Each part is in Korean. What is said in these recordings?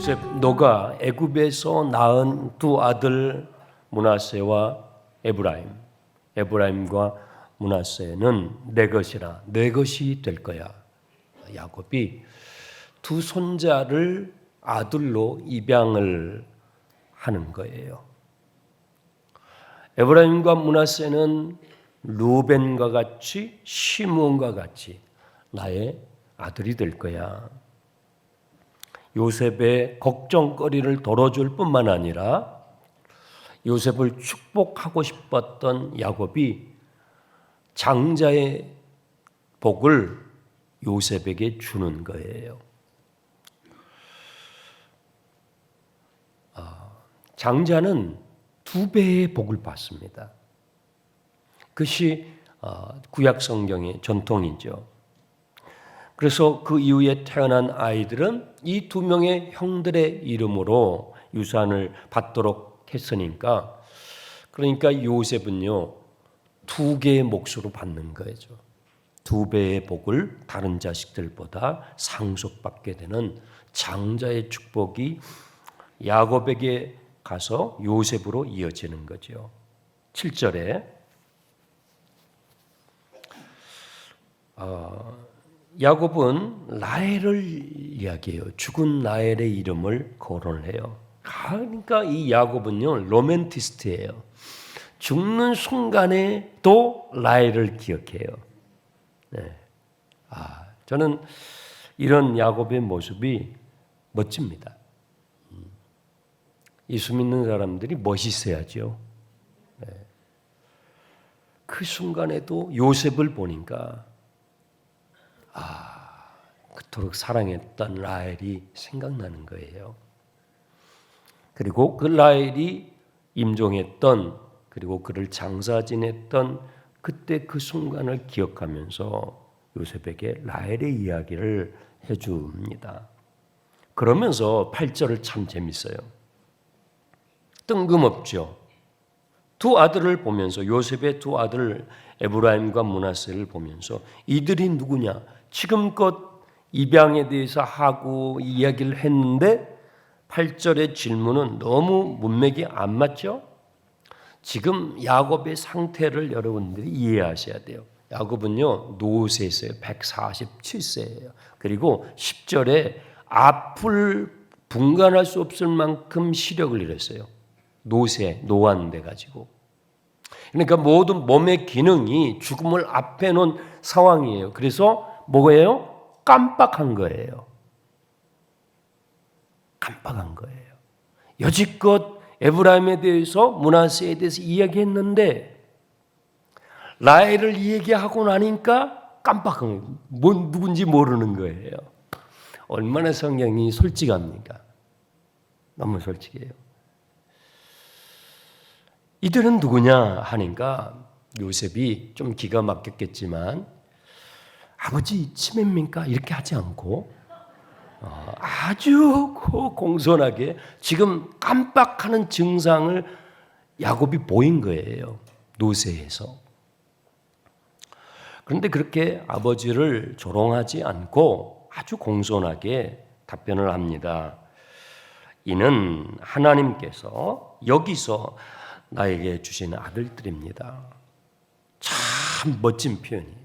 요셉 너가 애굽에서 낳은 두 아들 므낫세와 에브라임과 므낫세는 내 것이라 내 것이 될 거야. 야곱이 두 손자를 아들로 입양을 하는 거예요. 에브라임과 므낫세는 루벤과 같이 시므온과 같이 나의 아들이 될 거야. 요셉의 걱정거리를 덜어줄 뿐만 아니라 요셉을 축복하고 싶었던 야곱이 장자의 복을 요셉에게 주는 거예요. 장자는 2배의 복을 받습니다. 그것이 구약 성경의 전통이죠. 그래서 그 이후에 태어난 아이들은 이 2명의 형들의 이름으로 유산을 받도록 했으니까, 그러니까 요셉은요 2개의 몫으로 받는 거죠. 2배의 복을 다른 자식들보다 상속받게 되는 장자의 축복이 야곱에게 가서 요셉으로 이어지는 거죠. 7절에 야곱은 라헬을 이야기해요. 죽은 라헬의 이름을 거론을 해요. 그러니까 이 야곱은요 로맨티스트예요. 죽는 순간에 또 라헬을 기억해요. 네. 저는 이런 야곱의 모습이 멋집니다. 예수 믿는 사람들이 멋있어야죠. 네. 그 순간에도 요셉을 보니까 그토록 사랑했던 라헬이 생각나는 거예요. 그리고 그 라헬이 임종했던, 그리고 그를 장사 지냈던 그때 그 순간을 기억하면서 요셉에게 라헬의 이야기를 해줍니다. 그러면서 8절을 참 재밌어요. 뜬금없죠. 두 아들을 보면서, 요셉의 두 아들 에브라임과 므낫세를 보면서 이들이 누구냐? 지금껏 입양에 대해서 하고 이야기를 했는데 8절의 질문은 너무 문맥이 안 맞죠? 지금 야곱의 상태를 여러분들이 이해하셔야 돼요. 야곱은요 노세세요. 147세예요. 그리고 10절에 앞을 분간할 수 없을 만큼 시력을 잃었어요. 노안돼 가지고. 그러니까 모든 몸의 기능이 죽음을 앞에 놓은 상황이에요. 그래서 뭐예요? 깜빡한 거예요. 깜빡한 거예요. 여지껏 에브라임에 대해서, 므낫세에 대해서 이야기했는데 라헬을 얘기하고 나니까 깜빡한 거예요. 누군지 모르는 거예요. 얼마나 성경이 솔직합니까? 너무 솔직해요. 이들은 누구냐 하니까 요셉이 좀 기가 막혔겠지만 아버지 치매입니까? 이렇게 하지 않고 아주 공손하게 지금 깜빡하는 증상을 야곱이 보인 거예요. 노세에서. 그런데 그렇게 아버지를 조롱하지 않고 아주 공손하게 답변을 합니다. 이는 하나님께서 여기서 나에게 주신 아들들입니다. 참 멋진 표현이에요.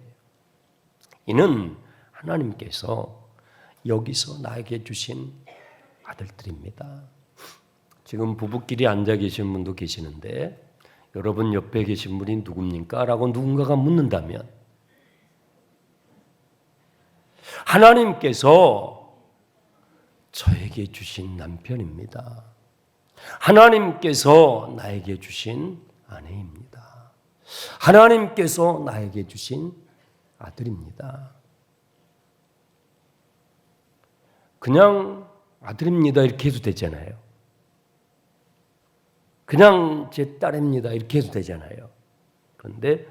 이는 하나님께서 여기서 나에게 주신 아들들입니다. 지금 부부끼리 앉아 계신 분도 계시는데 여러분 옆에 계신 분이 누굽니까? 라고 누군가가 묻는다면 하나님께서 저에게 주신 남편입니다. 하나님께서 나에게 주신 아내입니다. 하나님께서 나에게 주신 아들입니다. 그냥 아들입니다 이렇게 해도 되잖아요. 그냥 제 딸입니다 이렇게 해도 되잖아요. 그런데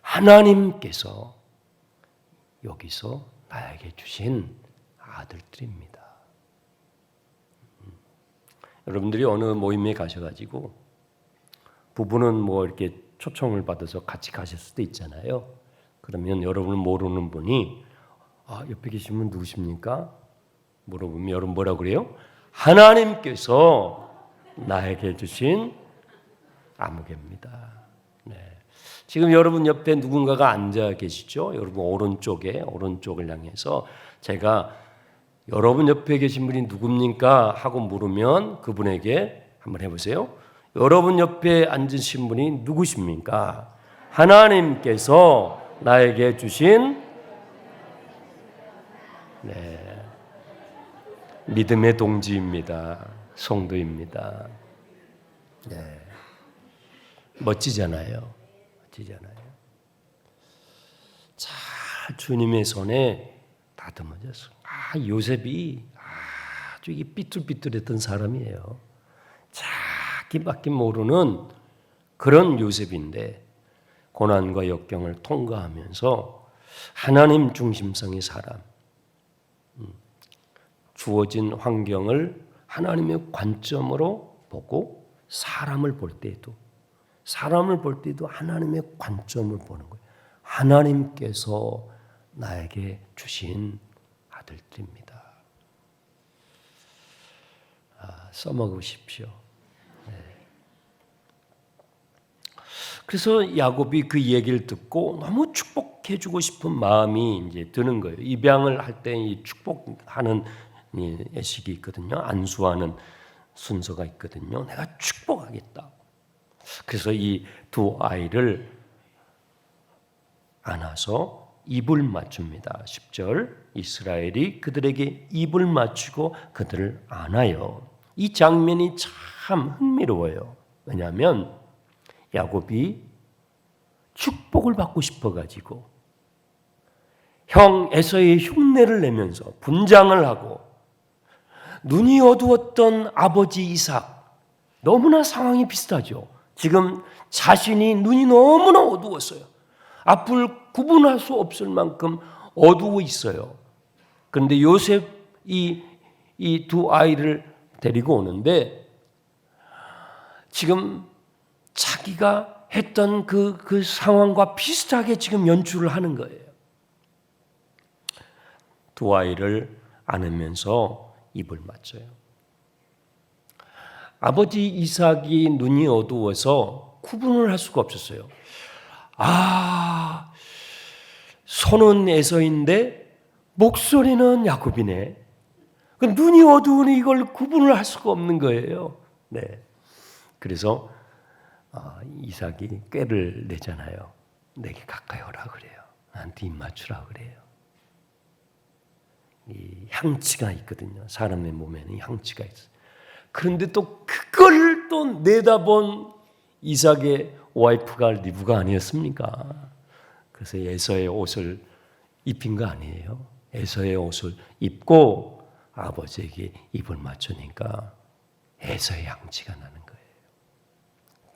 하나님께서 여기서 나에게 주신 아들들입니다. 여러분들이 어느 모임에 가셔가지고 부부는 뭐 이렇게 초청을 받아서 같이 가실 수도 있잖아요. 그러면 여러분을 모르는 분이 옆에 계신 분 누구십니까? 물어보면 여러분 뭐라고 그래요? 하나님께서 나에게 주신 아무개입니다. 네. 지금 여러분 옆에 누군가가 앉아 계시죠? 여러분 오른쪽을 향해서 제가 여러분 옆에 계신 분이 누굽니까? 하고 물으면 그분에게 한번 해보세요. 여러분 옆에 앉으신 분이 누구십니까? 하나님께서 나에게 주신 믿음의 동지입니다. 성도입니다. 네. 멋지잖아요. 잘 주님의 손에 다듬어졌어. 요셉이 아주 이게 삐뚤삐뚤했던 사람이에요. 자기밖에 모르는 그런 요셉인데 고난과 역경을 통과하면서 하나님 중심성의 사람, 주어진 환경을 하나님의 관점으로 보고 사람을 볼 때에도 하나님의 관점을 보는 거예요. 하나님께서 나에게 주신 아들들입니다. 써먹으십시오. 네. 그래서 야곱이 그 얘기를 듣고 너무 축복해주고 싶은 마음이 이제 드는 거예요. 입양을 할 때 이 축복하는 예식이 있거든요. 안수하는 순서가 있거든요. 내가 축복하겠다. 그래서 이 두 아이를 안아서 입을 맞춥니다. 10절 이스라엘이 그들에게 입을 맞추고 그들을 안아요. 이 장면이 참 흥미로워요. 왜냐하면 야곱이 축복을 받고 싶어가지고 형 에서의 흉내를 내면서 분장을 하고 눈이 어두웠던 아버지 이삭, 너무나 상황이 비슷하죠. 지금 자신이 눈이 너무나 어두웠어요. 앞을 구분할 수 없을 만큼 어두워 있어요. 그런데 요셉이 이 두 아이를 데리고 오는데 지금 자기가 했던 그 상황과 비슷하게 지금 연출을 하는 거예요. 두 아이를 안으면서 입을 맞춰요. 아버지 이삭이 눈이 어두워서 구분을 할 수가 없었어요. 손은 에서인데 목소리는 야곱이네. 눈이 어두우니 이걸 구분을 할 수가 없는 거예요. 네. 그래서 이삭이 꾀를 내잖아요. 내게 가까이 오라 그래요. 나한테 입 맞추라 그래요. 이 향치가 있거든요. 사람의 몸에는 향치가 있어요. 그런데 또 그걸 또 내다본 이삭의 와이프가 리브가 아니었습니까? 그래서 에서의 옷을 입힌 거 아니에요. 에서의 옷을 입고 아버지에게 입을 맞추니까 에서의 향치가 나는 거예요.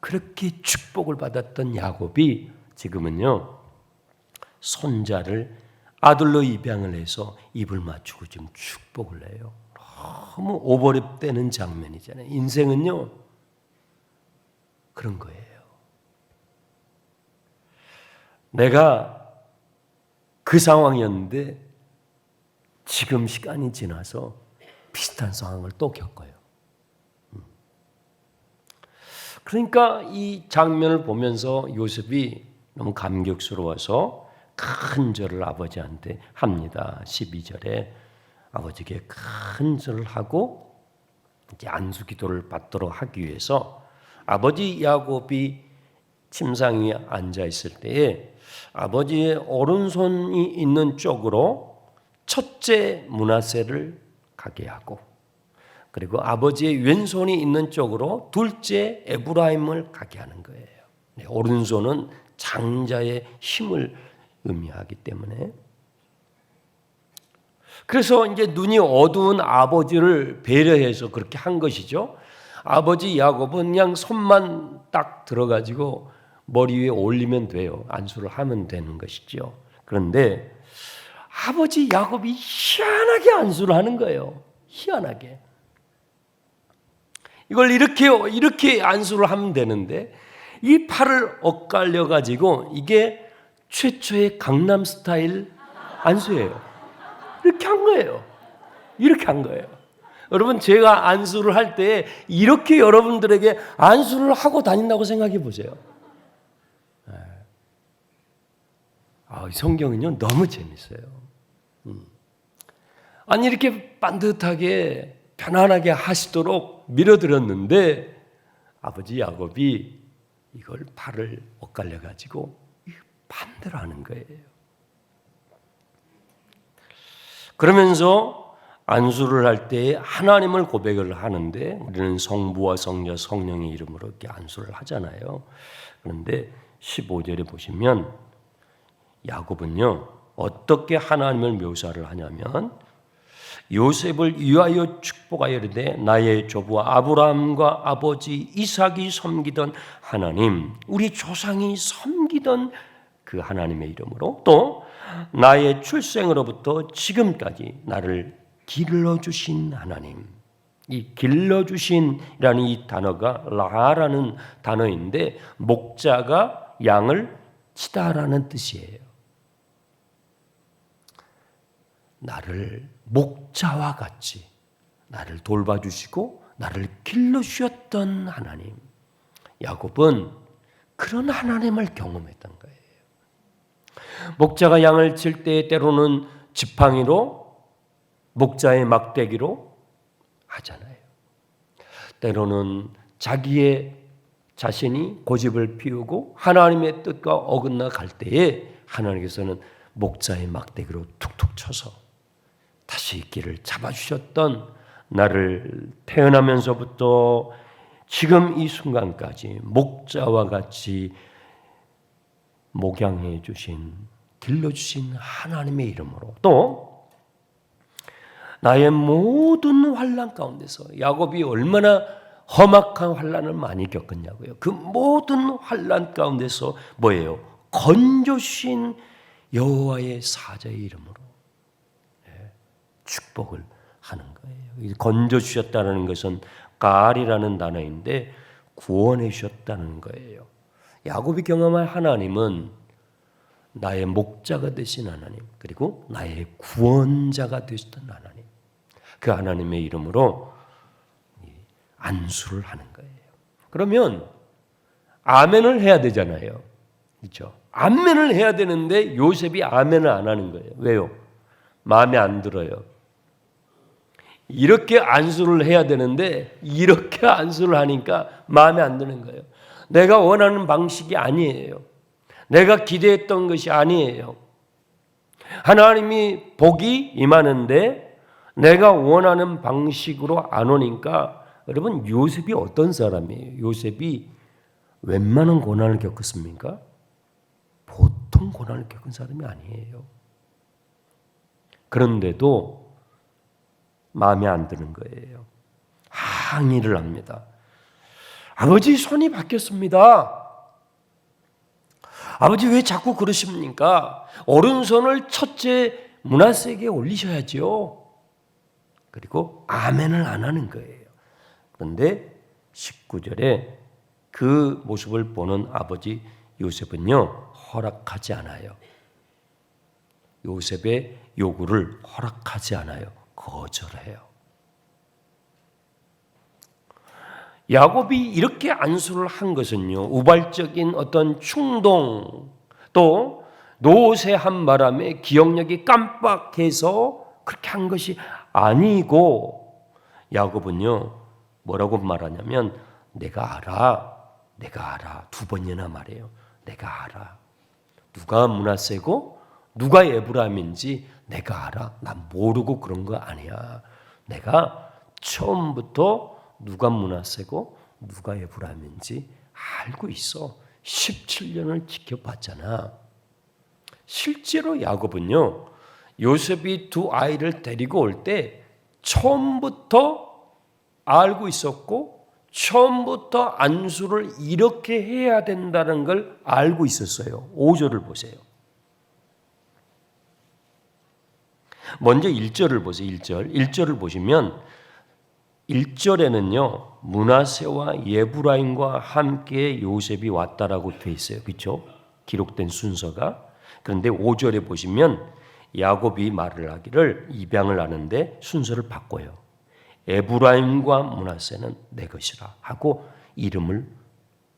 그렇게 축복을 받았던 야곱이 지금은요 손자를 아들로 입양을 해서 입을 맞추고 좀 축복을 해요. 너무 오버랩되는 장면이잖아요. 인생은요 그런 거예요. 내가 그 상황이었는데 지금 시간이 지나서 비슷한 상황을 또 겪어요. 그러니까 이 장면을 보면서 요셉이 너무 감격스러워서 큰 절을 아버지한테 합니다. 12절에 아버지께 큰 절을 하고 이제 안수 기도를 받도록 하기 위해서 아버지 야곱이 침상 위에 앉아 있을 때에 아버지의 오른손이 있는 쪽으로 첫째 므낫세를 가게 하고 그리고 아버지의 왼손이 있는 쪽으로 둘째 에브라임을 가게 하는 거예요. 오른손은 장자의 힘을 의미하기 때문에 그래서 이제 눈이 어두운 아버지를 배려해서 그렇게 한 것이죠. 아버지 야곱은 그냥 손만 딱 들어가지고 머리 위에 올리면 돼요. 안수를 하면 되는 것이죠. 그런데 아버지 야곱이 희한하게 안수를 하는 거예요. 희한하게. 이걸 이렇게 안수를 하면 되는데 이 팔을 엇갈려 가지고 이게 최초의 강남 스타일 안수예요. 이렇게 한 거예요. 이렇게 한 거예요. 여러분 제가 안수를 할 때 이렇게 여러분들에게 안수를 하고 다닌다고 생각해 보세요. 성경은요 너무 재밌어요. 아니 이렇게 반듯하게 편안하게 하시도록 밀어드렸는데 아버지 야곱이 이걸 팔을 엇갈려 가지고 반대로 하는 거예요. 그러면서 안수를 할 때 하나님을 고백을 하는데 우리는 성부와 성자 성령의 이름으로 이렇게 안수를 하잖아요. 그런데 15절에 보시면 야곱은요 어떻게 하나님을 묘사를 하냐면 요셉을 위하여 축복하여 이르되 나의 조부 아브라함과 아버지 이삭이 섬기던 하나님, 우리 조상이 섬기던 그 하나님의 이름으로, 또 나의 출생으로부터 지금까지 나를 길러주신 하나님, 이 길러주신이라는 이 단어가 라라는 단어인데 목자가 양을 치다라는 뜻이에요. 나를 목자와 같이 나를 돌봐주시고 나를 길러주셨던 하나님. 야곱은 그런 하나님을 경험했던 거예요. 목자가 양을 칠 때 때로는 지팡이로 목자의 막대기로 하잖아요. 때로는 자기의 자신이 고집을 피우고 하나님의 뜻과 어긋나 갈 때에 하나님께서는 목자의 막대기로 툭툭 쳐서 다시 길을 잡아주셨던, 나를 태어나면서부터 지금 이 순간까지 목자와 같이 목양해 주신, 길러주신 하나님의 이름으로, 또 나의 모든 환난 가운데서 야곱이 얼마나 험악한 환난을 많이 겪었냐고요. 그 모든 환난 가운데서 뭐예요? 건져주신 여호와의 사자의 이름으로 축복을 하는 거예요. 건져주셨다는 것은 갈이라는 단어인데 구원해 주셨다는 거예요. 야곱이 경험한 하나님은 나의 목자가 되신 하나님, 그리고 나의 구원자가 되셨던 하나님, 그 하나님의 이름으로 안수를 하는 거예요. 그러면 아멘을 해야 되잖아요. 그렇죠? 아멘을 해야 되는데 요셉이 아멘을 안 하는 거예요. 왜요? 마음에 안 들어요. 이렇게 안수를 해야 되는데 이렇게 안수를 하니까 마음에 안 드는 거예요. 내가 원하는 방식이 아니에요. 내가 기대했던 것이 아니에요. 하나님이 복이 임하는데 내가 원하는 방식으로 안 오니까, 여러분 요셉이 어떤 사람이에요? 요셉이 웬만한 고난을 겪었습니까? 보통 고난을 겪은 사람이 아니에요. 그런데도 마음에 안 드는 거예요. 항의를 합니다. 아버지 손이 바뀌었습니다. 아버지 왜 자꾸 그러십니까? 오른손을 첫째 므낫세에게 올리셔야죠. 그리고 아멘을 안 하는 거예요. 그런데 19절에 그 모습을 보는 아버지 요셉은요 허락하지 않아요. 요셉의 요구를 허락하지 않아요. 거절해요. 야곱이 이렇게 안수를 한 것은요, 우발적인 어떤 충동, 또 노쇠한 바람에 기억력이 깜빡해서 그렇게 한 것이 아니고, 야곱은요 뭐라고 말하냐면 내가 알아. 두 번이나 말해요. 내가 알아. 누가 므낫세고 누가 에브라임인지 내가 알아. 난 모르고 그런 거 아니야. 내가 처음부터 누가 므낫세고 누가 에브라임인지 알고 있어. 17년을 지켜봤잖아. 실제로 야곱은요, 요셉이 두 아이를 데리고 올 때 처음부터 알고 있었고 처음부터 안수를 이렇게 해야 된다는 걸 알고 있었어요. 5절을 보세요. 먼저 1절을 보세요. 1절을 보시면 1절에는요. 므낫세와 에브라임과 함께 요셉이 왔다라고 돼 있어요. 그렇죠? 기록된 순서가. 그런데 5절에 보시면 야곱이 말을 하기를 입양을 하는데 순서를 바꿔요. 에브라임과 므낫세는 내 것이라 하고 이름을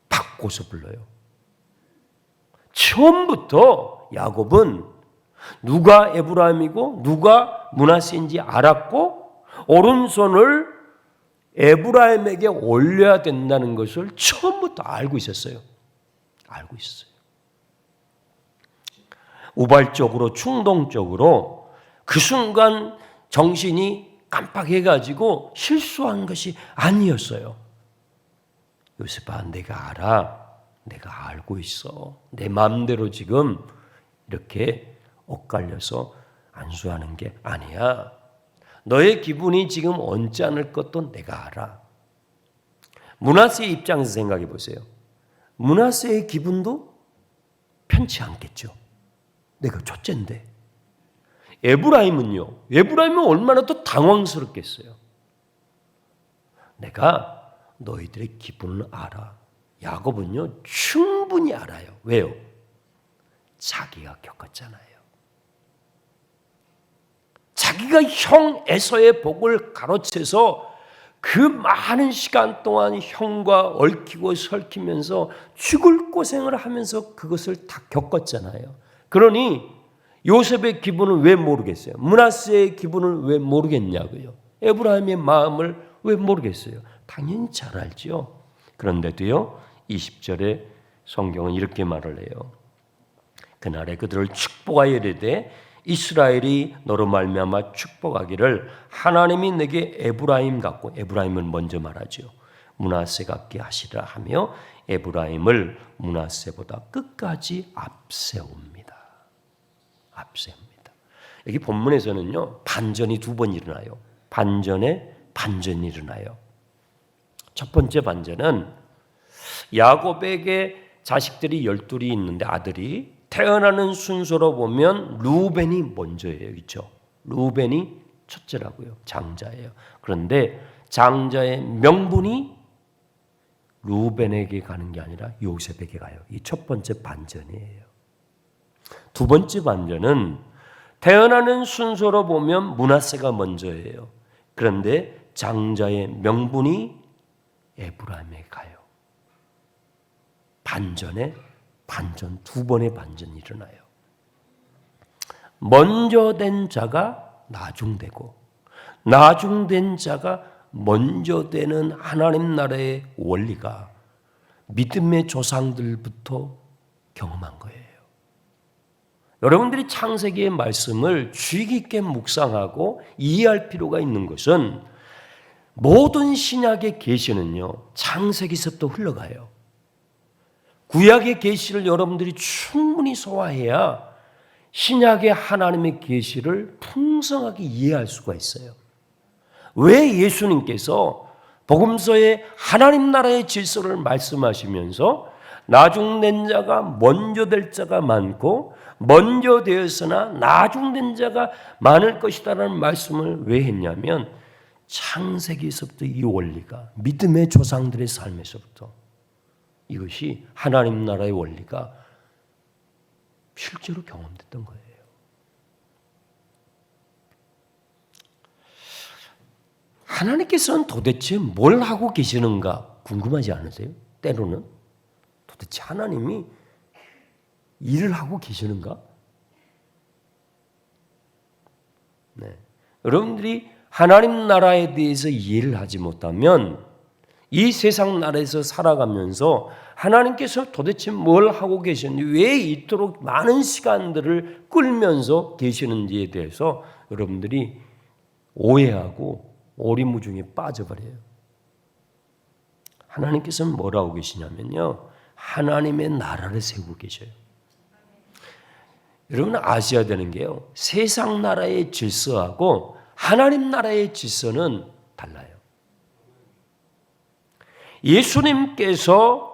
바꿔서 불러요. 처음부터 야곱은 누가 에브라임이고 누가 므낫세인지 알았고 오른손을 에브라임에게 올려야 된다는 것을 처음부터 알고 있었어요. 알고 있었어요. 우발적으로 충동적으로 그 순간 정신이 깜빡해가지고 실수한 것이 아니었어요. 요셉아, 내가 알아. 내가 알고 있어. 내 마음대로 지금 이렇게 엇갈려서 안수하는 게 아니야. 너의 기분이 지금 언짢을 것도 내가 알아. 므낫세의 입장에서 생각해 보세요. 므낫세의 기분도 편치 않겠죠. 내가 첫째인데. 에브라임은요. 에브라임은 얼마나 더 당황스럽겠어요. 내가 너희들의 기분을 알아. 야곱은요. 충분히 알아요. 왜요? 자기가 겪었잖아요. 자기가 형 에서의 복을 가로채서 그 많은 시간 동안 형과 얽히고 설키면서 죽을 고생을 하면서 그것을 다 겪었잖아요. 그러니 요셉의 기분은 왜 모르겠어요? 므낫세의 기분을 왜 모르겠냐고요? 에브라임의 마음을 왜 모르겠어요? 당연히 잘 알죠. 그런데도요. 20절에 성경은 이렇게 말을 해요. 그날에 그들을 축복하여 이르되 이스라엘이 너로 말미암아 축복하기를 하나님이 내게 에브라임 같고, 에브라임을 먼저 말하죠. 므낫세 같게 하시라 하며 에브라임을 므낫세보다 끝까지 앞세웁니다. 앞세웁니다. 여기 본문에서는요. 반전이 두 번 일어나요. 반전에 반전이 일어나요. 첫 번째 반전은 야곱에게 자식들이 12이 있는데 아들이 태어나는 순서로 보면 루벤이 먼저예요. 그렇죠? 루벤이 첫째라고요. 장자예요. 그런데 장자의 명분이 루벤에게 가는 게 아니라 요셉에게 가요. 이 첫 번째 반전이에요. 두 번째 반전은 태어나는 순서로 보면 므낫세가 먼저예요. 그런데 장자의 명분이 에브라임에게 가요. 반전에 반전, 두 번의 반전이 일어나요. 먼저 된 자가 나중되고 나중된 자가 먼저 되는 하나님 나라의 원리가 믿음의 조상들부터 경험한 거예요. 여러분들이 창세기의 말씀을 주의 깊게 묵상하고 이해할 필요가 있는 것은 모든 신약의 계시는요. 창세기서부터 흘러가요. 구약의 계시를 여러분들이 충분히 소화해야 신약의 하나님의 계시를 풍성하게 이해할 수가 있어요. 왜 예수님께서 복음서에 하나님 나라의 질서를 말씀하시면서 나중된 자가 먼저 될 자가 많고 먼저 되었으나 나중된 자가 많을 것이다라는 말씀을 왜 했냐면 창세기에서부터 이 원리가 믿음의 조상들의 삶에서부터 이것이 하나님 나라의 원리가 실제로 경험됐던 거예요. 하나님께서는 도대체 뭘 하고 계시는가 궁금하지 않으세요? 때로는 도대체 하나님이 일을 하고 계시는가? 네. 여러분들이 하나님 나라에 대해서 이해를 하지 못하면 이 세상 나라에서 살아가면서 하나님께서 도대체 뭘 하고 계시는지, 왜 이토록 많은 시간들을 끌면서 계시는지에 대해서 여러분들이 오해하고 오리무중에 빠져버려요. 하나님께서는 뭘 하고 계시냐면요. 하나님의 나라를 세우고 계셔요. 여러분 아셔야 되는 게요. 세상 나라의 질서하고 하나님 나라의 질서는 달라요. 예수님께서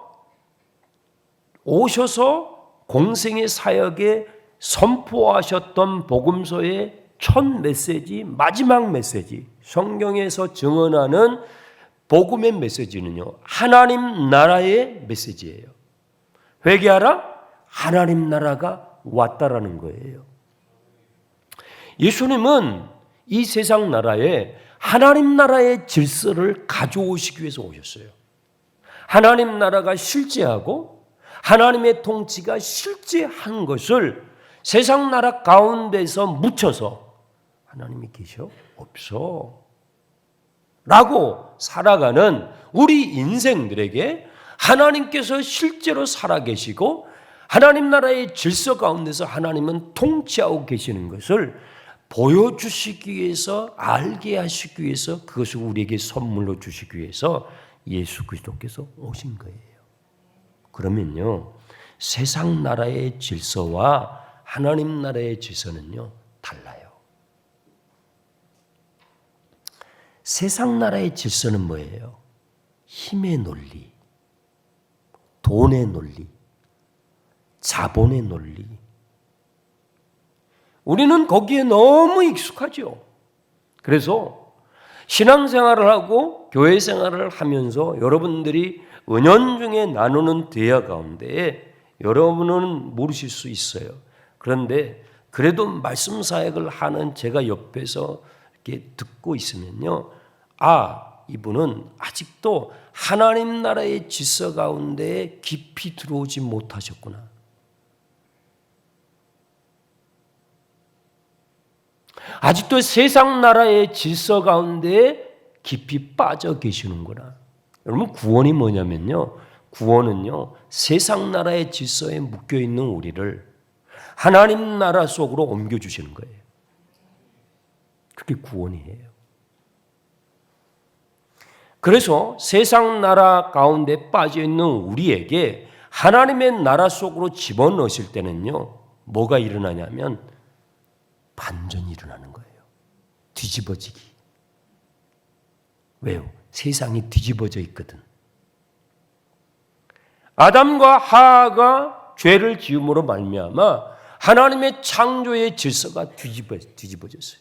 오셔서 공생의 사역에 선포하셨던 복음서의 첫 메시지, 마지막 메시지, 성경에서 증언하는 복음의 메시지는요. 하나님 나라의 메시지예요. 회개하라, 하나님 나라가 왔다라는 거예요. 예수님은 이 세상 나라에 하나님 나라의 질서를 가져오시기 위해서 오셨어요. 하나님 나라가 실제하고 하나님의 통치가 실제한 것을 세상 나라 가운데서 묻혀서 하나님이 계셔? 없어. 라고 살아가는 우리 인생들에게 하나님께서 실제로 살아계시고 하나님 나라의 질서 가운데서 하나님은 통치하고 계시는 것을 보여주시기 위해서, 알게 하시기 위해서, 그것을 우리에게 선물로 주시기 위해서 예수 그리스도께서 오신 거예요. 그러면요, 세상 나라의 질서와 하나님 나라의 질서는요, 달라요. 세상 나라의 질서는 뭐예요? 힘의 논리, 돈의 논리, 자본의 논리. 우리는 거기에 너무 익숙하죠. 그래서 신앙생활을 하고 교회 생활을 하면서 여러분들이 은연중에 나누는 대화 가운데 여러분은 모르실 수 있어요. 그런데 그래도 말씀 사역을 하는 제가 옆에서 이렇게 듣고 있으면요, 이분은 아직도 하나님 나라의 질서 가운데 깊이 들어오지 못하셨구나. 아직도 세상 나라의 질서 가운데 깊이 빠져 계시는구나. 여러분, 구원이 뭐냐면요, 구원은요, 세상 나라의 질서에 묶여 있는 우리를 하나님 나라 속으로 옮겨주시는 거예요. 그게 구원이에요. 그래서 세상 나라 가운데 빠져 있는 우리에게 하나님의 나라 속으로 집어넣으실 때는요, 뭐가 일어나냐면 반전이 일어나는 거예요. 뒤집어지기. 왜요? 세상이 뒤집어져 있거든. 아담과 하와가 죄를 지음으로 말미암아 하나님의 창조의 질서가 뒤집어졌어요.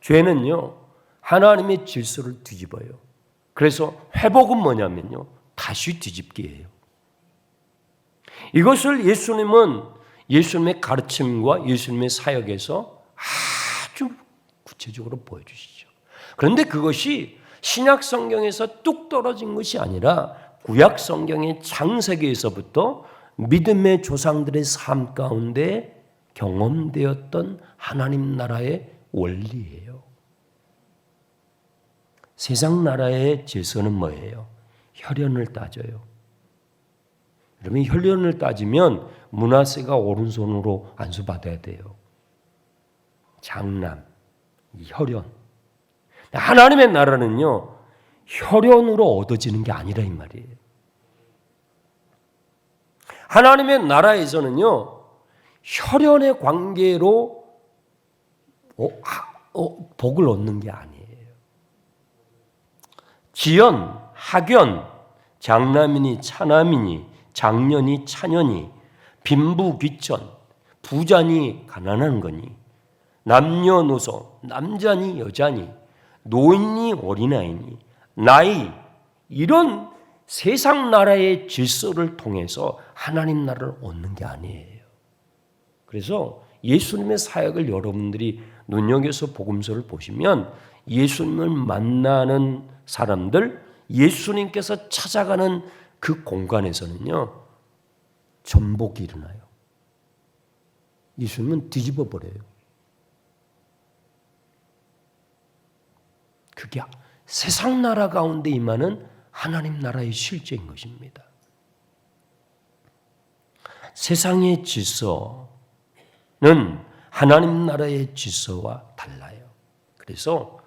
죄는요, 하나님의 질서를 뒤집어요. 그래서 회복은 뭐냐면요, 다시 뒤집기예요. 이것을 예수님의 가르침과 예수님의 사역에서 아주 구체적으로 보여주시죠. 그런데 그것이 신약 성경에서 뚝 떨어진 것이 아니라 구약 성경의 창세기에서부터 믿음의 조상들의 삶 가운데 경험되었던 하나님 나라의 원리예요. 세상 나라의 질서는 뭐예요? 혈연을 따져요. 여러분, 혈연을 따지면 므낫세가 오른손으로 안수받아야 돼요. 장남, 혈연. 하나님의 나라는요, 혈연으로 얻어지는 게 아니라 이 말이에요. 하나님의 나라에서는요, 혈연의 관계로 복을 얻는 게 아니에요. 지연, 학연, 장남이니 차남이니 장년이 차년이 빈부귀천, 부자니 가난한 거니 남녀노소, 남자니 여자니 노인이 어린아이니 나이, 이런 세상 나라의 질서를 통해서 하나님 나라를 얻는 게 아니에요. 그래서 예수님의 사역을 여러분들이 눈여겨서 복음서를 보시면 예수님을 만나는 사람들, 예수님께서 찾아가는 그 공간에서는요, 전복이 일어나요. 예수님은 뒤집어 버려요. 그게 세상 나라 가운데 임하는 하나님 나라의 실제인 것입니다. 세상의 질서는 하나님 나라의 질서와 달라요. 그래서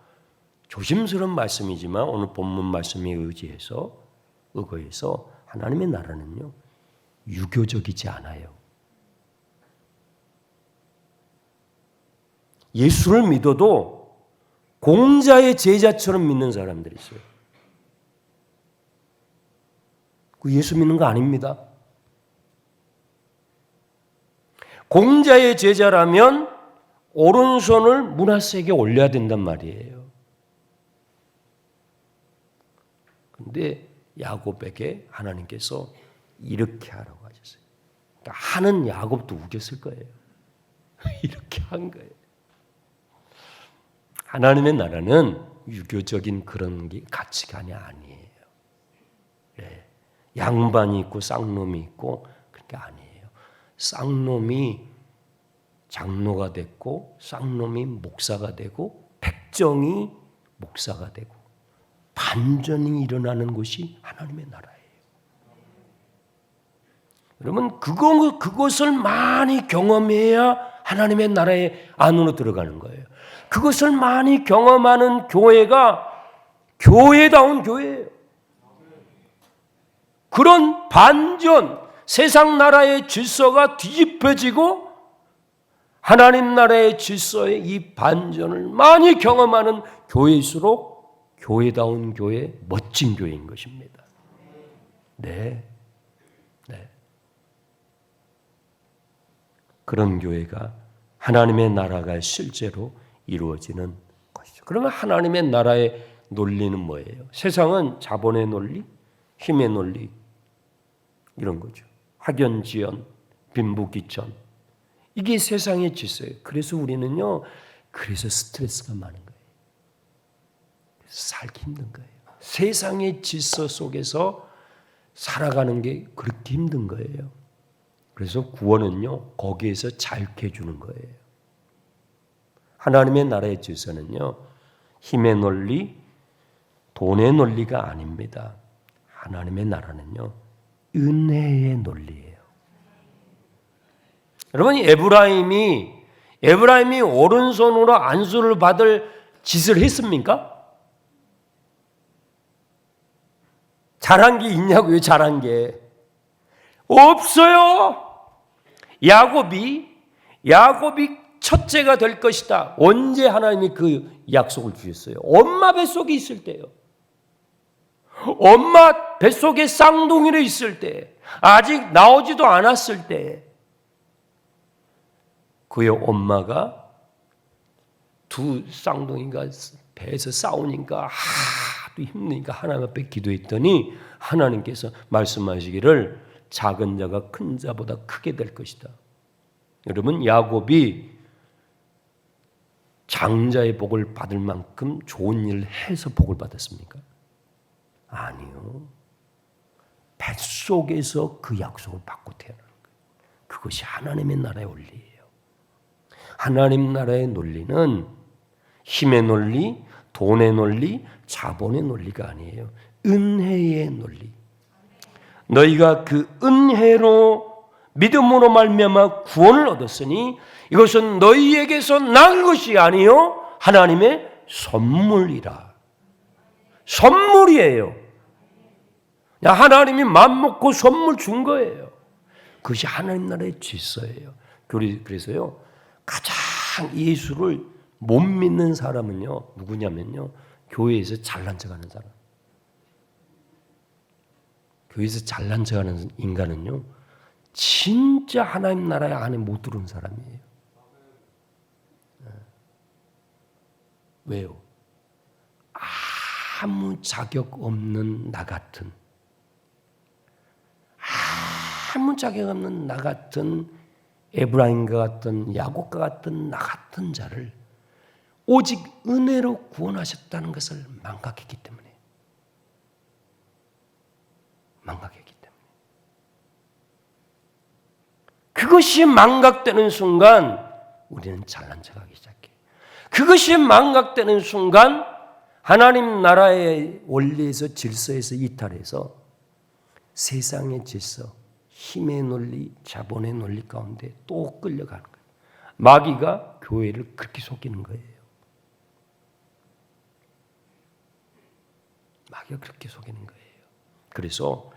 조심스러운 말씀이지만 오늘 본문 말씀에 의거해서 하나님의 나라는요, 유교적이지 않아요. 예수를 믿어도 공자의 제자처럼 믿는 사람들이 있어요. 그 예수 믿는 거 아닙니다. 공자의 제자라면 오른손을 므낫세에게 올려야 된단 말이에요. 그런데 야곱에게 하나님께서 이렇게 하라고 하셨어요. 그러니까 하는 야곱도 우겼을 거예요. 이렇게 한 거예요. 하나님의 나라는 유교적인 그런 게 가치관이 아니에요. 예. 양반이 있고 쌍놈이 있고 그런 게 아니에요. 쌍놈이 장로가 됐고 쌍놈이 목사가 되고 백정이 목사가 되고 반전이 일어나는 곳이 하나님의 나라예요. 여러분 그것을 많이 경험해야 하나님의 나라의 안으로 들어가는 거예요. 그것을 많이 경험하는 교회가 교회다운 교회예요. 그런 반전, 세상 나라의 질서가 뒤집혀지고 하나님 나라의 질서의 이 반전을 많이 경험하는 교회일수록 교회다운 교회, 멋진 교회인 것입니다. 네. 그런 교회가 하나님의 나라가 실제로 이루어지는 것이죠. 그러면 하나님의 나라의 논리는 뭐예요? 세상은 자본의 논리, 힘의 논리 이런 거죠. 학연지연, 빈부귀천 이게 세상의 질서예요. 그래서 우리는요. 그래서 스트레스가 많은 거예요. 살기 힘든 거예요. 세상의 질서 속에서 살아가는 게 그렇게 힘든 거예요. 그래서 구원은요, 거기에서 자유케 해주는 거예요. 하나님의 나라의 질서는요, 힘의 논리, 돈의 논리가 아닙니다. 하나님의 나라는요, 은혜의 논리예요. 여러분, 에브라임이 오른손으로 안수를 받을 짓을 했습니까? 잘한 게 있냐고요, 잘한 게. 없어요. 야곱이 첫째가 될 것이다. 언제 하나님이 그 약속을 주셨어요? 엄마 뱃속에 있을 때요. 엄마 뱃속에 쌍둥이로 있을 때, 아직 나오지도 않았을 때, 그의 엄마가 두 쌍둥이가 배에서 싸우니까 하도 힘드니까 하나님 앞에 기도했더니 하나님께서 말씀하시기를 작은 자가 큰 자보다 크게 될 것이다. 여러분, 야곱이 장자의 복을 받을 만큼 좋은 일을 해서 복을 받았습니까? 아니요. 뱃속에서 그 약속을 받고 태어나는 거예요. 그것이 하나님의 나라의 원리예요. 하나님 나라의 논리는 힘의 논리, 돈의 논리, 자본의 논리가 아니에요. 은혜의 논리. 너희가 그 은혜로 믿음으로 말미암아 구원을 얻었으니 이것은 너희에게서 난 것이 아니요 하나님의 선물이라. 선물이에요. 하나님이 맘먹고 선물 준 거예요. 그것이 하나님 나라의 질서예요. 그래서요 가장 예수를 못 믿는 사람은요 누구냐면요 교회에서 잘난 척하는 사람. 교회에서 잘난 척하는 인간은요 진짜 하나님 나라의 안에 못 들어온 사람이에요. 왜요? 아무 자격 없는 나 같은 에브라임과 같은 야곱과 같은 나 같은 자를 오직 은혜로 구원하셨다는 것을 망각했기 때문에 그것이 망각되는 순간 우리는 잘난 척하기 시작해요. 그것이 망각되는 순간 하나님 나라의 원리에서 질서에서 이탈해서 세상의 질서, 힘의 논리, 자본의 논리 가운데 또 끌려가는 거예요. 마귀가 교회를 그렇게 속이는 거예요. 마귀가 그렇게 속이는 거예요. 그래서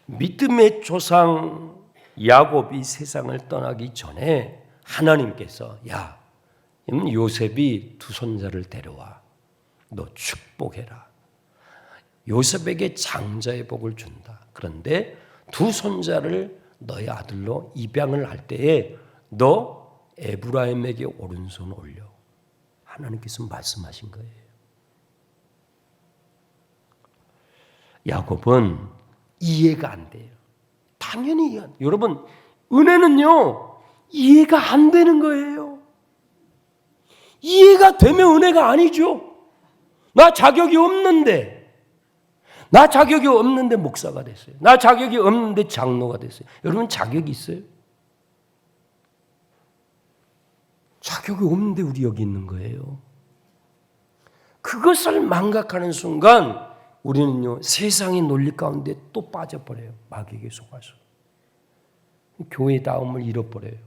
믿음의 조상 야곱이 세상을 떠나기 전에 하나님께서 요셉이 두 손자를 데려와 너 축복해라. 요셉에게 장자의 복을 준다. 그런데 두 손자를 너의 아들로 입양을 할 때에 너 에브라임에게 오른손 올려. 하나님께서 말씀하신 거예요. 야곱은 이해가 안 돼요. 당연히 여러분 은혜는요 이해가 안 되는 거예요. 이해가 되면 은혜가 아니죠. 나 자격이 없는데 목사가 됐어요. 나 자격이 없는데 장로가 됐어요. 여러분 자격이 있어요? 자격이 없는데 우리 여기 있는 거예요. 그것을 망각하는 순간 우리는요, 세상의 논리 가운데 또 빠져버려요. 마귀에게 속아서. 교회다움을 잃어버려요.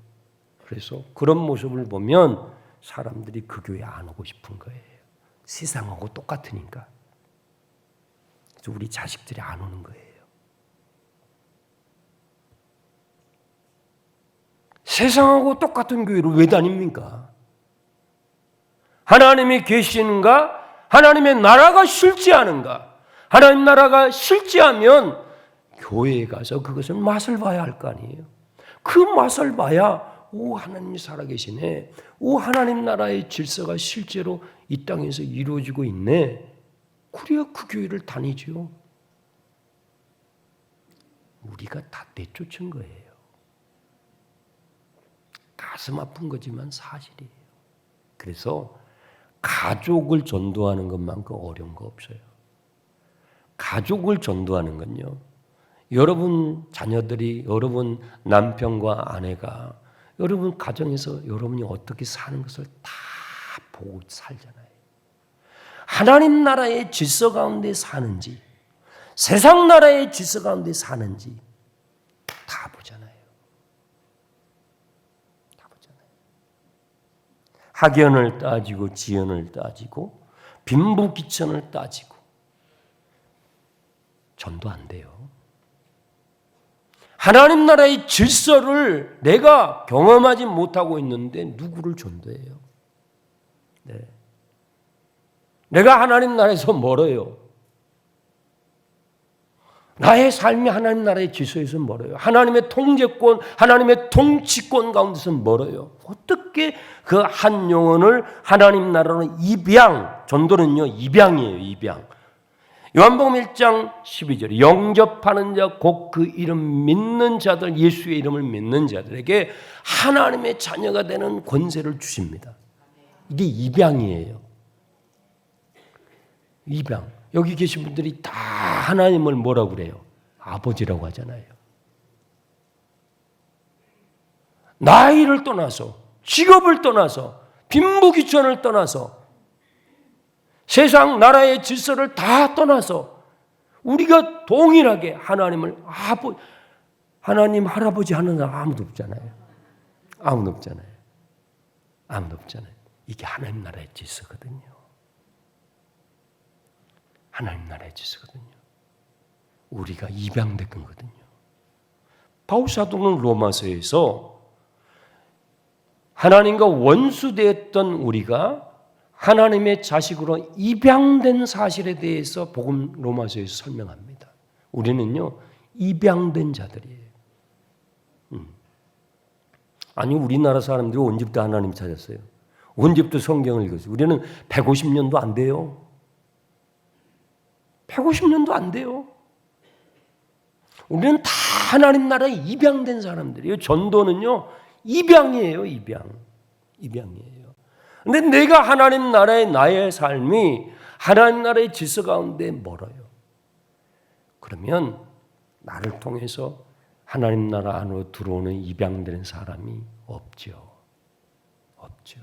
그래서 그런 모습을 보면 사람들이 그 교회 안 오고 싶은 거예요. 세상하고 똑같으니까. 그래서 우리 자식들이 안 오는 거예요. 세상하고 똑같은 교회를 왜 다닙니까? 하나님이 계시는가? 하나님의 나라가 실지하는가? 하나님 나라가 실지하면 교회에 가서 그것을 맛을 봐야 할 거 아니에요. 그 맛을 봐야 오 하나님이 살아계시네. 오 하나님 나라의 질서가 실제로 이 땅에서 이루어지고 있네. 그래야 그 교회를 다니죠. 우리가 다 내쫓은 거예요. 가슴 아픈 거지만 사실이에요. 그래서 가족을 전도하는 것만큼 어려운 거 없어요. 가족을 전도하는 건요. 여러분 자녀들이, 여러분 남편과 아내가 여러분 가정에서 여러분이 어떻게 사는 것을 다 보고 살잖아요. 하나님 나라의 질서 가운데 사는지, 세상 나라의 질서 가운데 사는지 다 보잖아요. 다 보잖아요. 학연을 따지고 지연을 따지고 빈부귀천을 따지고 전도 안 돼요. 하나님 나라의 질서를 내가 경험하지 못하고 있는데 누구를 전도해요? 네. 내가 하나님 나라에서 멀어요. 나의 삶이 하나님 나라의 질서에서 멀어요. 하나님의 통제권, 하나님의 통치권 가운데서 멀어요. 어떻게 그 한 영혼을 하나님 나라로 입양, 전도는요 입양이에요. 입양. 요한복음 1장 12절 영접하는 자 곧 그 이름 믿는 자들, 예수의 이름을 믿는 자들에게 하나님의 자녀가 되는 권세를 주십니다. 이게 입양이에요. 입양. 여기 계신 분들이 다 하나님을 뭐라고 그래요? 아버지라고 하잖아요. 나이를 떠나서, 직업을 떠나서, 빈부귀천을 떠나서, 세상 나라의 질서를 다 떠나서 우리가 동일하게 하나님을 하나님 할아버지 하는 사람 아무도 없잖아요. 아무도 없잖아요. 아무도 없잖아요. 이게 하나님 나라의 질서거든요. 하나님 나라의 질서거든요. 우리가 입양된 거거든요. 바울 사도는 로마서에서 하나님과 원수되었던 우리가 하나님의 자식으로 입양된 사실에 대해서 복음 로마서에서 설명합니다. 우리는요 입양된 자들이에요. 아니 우리나라 사람들이 언제부터 하나님 찾았어요? 언제부터 성경을 읽었어요? 우리는 150년도 안 돼요. 150년도 안 돼요. 우리는 다 하나님 나라에 입양된 사람들이에요. 전도는요 입양이에요. 입양이에요. 근데 내가 하나님 나라의 나의 삶이 하나님 나라의 질서 가운데 멀어요. 그러면 나를 통해서 하나님 나라 안으로 들어오는 입양되는 사람이 없죠. 없죠.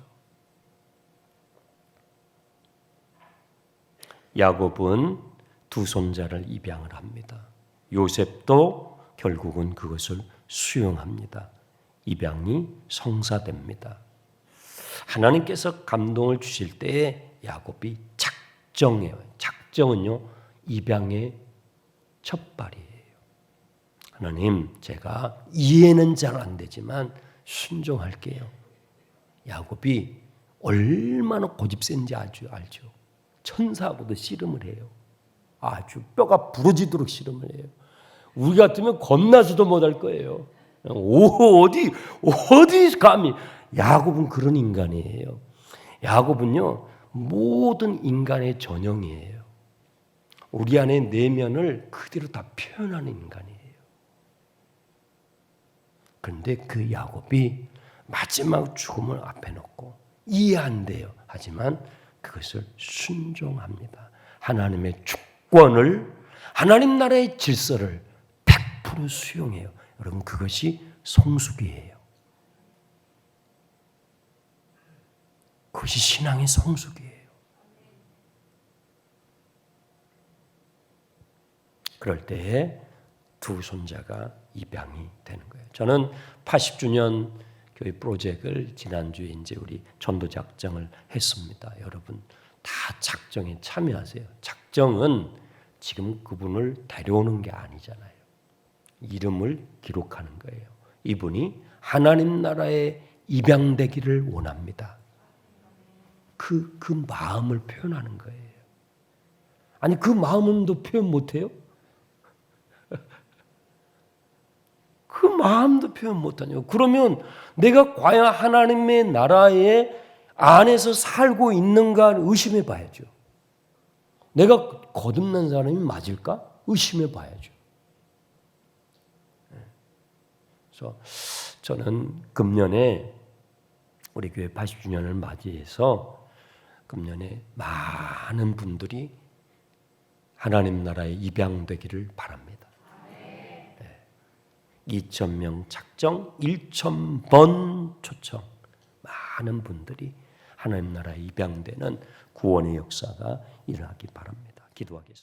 야곱은 두 손자를 입양을 합니다. 요셉도 결국은 그것을 수용합니다. 입양이 성사됩니다. 하나님께서 감동을 주실 때에 야곱이 작정해요. 작정은요 입양의 첫발이에요. 하나님 제가 이해는 잘 안 되지만 순종할게요. 야곱이 얼마나 고집센지 알죠. 천사하고도 씨름을 해요. 아주 뼈가 부러지도록 씨름을 해요. 우리 같으면 겁나서도 못할 거예요. 어디 감히. 야곱은 그런 인간이에요. 야곱은요 모든 인간의 전형이에요. 우리 안의 내면을 그대로 다 표현하는 인간이에요. 그런데 그 야곱이 마지막 죽음을 앞에 놓고 이해 안 돼요. 하지만 그것을 순종합니다. 하나님의 주권을, 하나님 나라의 질서를 100% 수용해요. 여러분, 그것이 성숙이에요. 그것이 신앙의 성숙이에요. 그럴 때에 두 손자가 입양이 되는 거예요. 저는 80주년 교회 프로젝트를 지난주에 이제 우리 전도 작정을 했습니다. 여러분 다 작정에 참여하세요. 작정은 지금 그분을 데려오는 게 아니잖아요. 이름을 기록하는 거예요. 이분이 하나님 나라에 입양되기를 원합니다. 그 마음을 표현하는 거예요. 아니 그 마음도 표현 못해요? 그 마음도 표현 못하냐고. 그러면 내가 과연 하나님의 나라의 안에서 살고 있는가 의심해 봐야죠. 내가 거듭난 사람이 맞을까? 의심해 봐야죠. 그래서 저는 금년에 우리 교회 80주년을 맞이해서 금년에 많은 분들이 하나님 나라에 입양되기를 바랍니다. 2,000명 작정, 1,000번 초청. 많은 분들이 하나님 나라에 입양되는 구원의 역사가 일어나기 바랍니다. 기도하겠습니다.